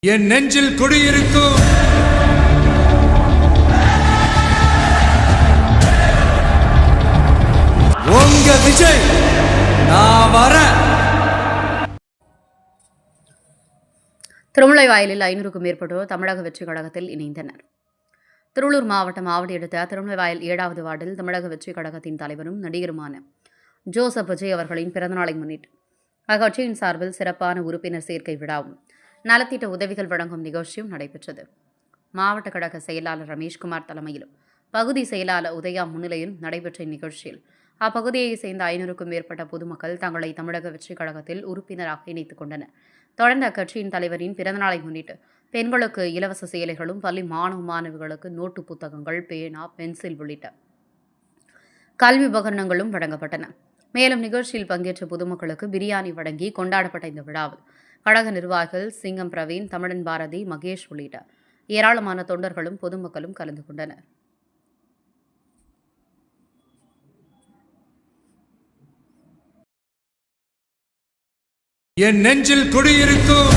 என் நெஞ்சில் குடியிருக்கும் உங்க விஜய் நான் வர. திருமுல்லைவாயலில் 500க்கும் மேற்பட்டோர் தமிழக வெற்றி கழகத்தில் இணைந்தனர். திருவள்ளூர் மாவட்டம் ஆவடி அடுத்த திருமுல்லைவாயல் 7வது வார்டில் தமிழக வெற்றி கழகத்தின் தலைவரும் நடிகருமான ஜோசப் விஜய் அவர்களின் பிறந்தநாளை முன்னிட்டு அக்கட்சியின் சார்பில் சிறப்பான உறுப்பினர் சேர்க்கை விழாவும் நலத்திட்ட உதவிகள் வழங்கும் நிகழ்ச்சியும் நடைபெற்றது. மாவட்ட கழக செயலாளர் ரமேஷ்குமார் தலைமையிலும் பகுதி செயலாளர் உதயா முன்னிலையிலும் நடைபெற்ற இந்நிகழ்ச்சியில் அப்பகுதியைச் சேர்ந்த 500க்கும் மேற்பட்ட பொதுமக்கள் தங்களை தமிழக வெற்றி கழகத்தில் உறுப்பினராக இணைத்துக் கொண்டனர். தொடர்ந்து அக்கட்சியின் தலைவரின் பிறந்தநாளை முன்னிட்டு பெண்களுக்கு இலவச சேலைகளும், பள்ளி மாணவ மாணவிகளுக்கு நோட்டு புத்தகங்கள், பேனா, பென்சில் உள்ளிட்ட கல்வி உபகரணங்களும் வழங்கப்பட்டன. மேலும் நிகழ்ச்சியில் பங்கேற்ற பொதுமக்களுக்கு பிரியாணி வழங்கி கொண்டாடப்பட்ட இந்த விழாவில் கழக நிர்வாகிகள் சிங்கம் பிரவீன், தமிழன் பாரதி, மகேஷ் உள்ளிட்ட ஏராளமான தொண்டர்களும் பொதுமக்களும் கலந்து கொண்டனர். என் நெஞ்சில் குடியிருக்கும்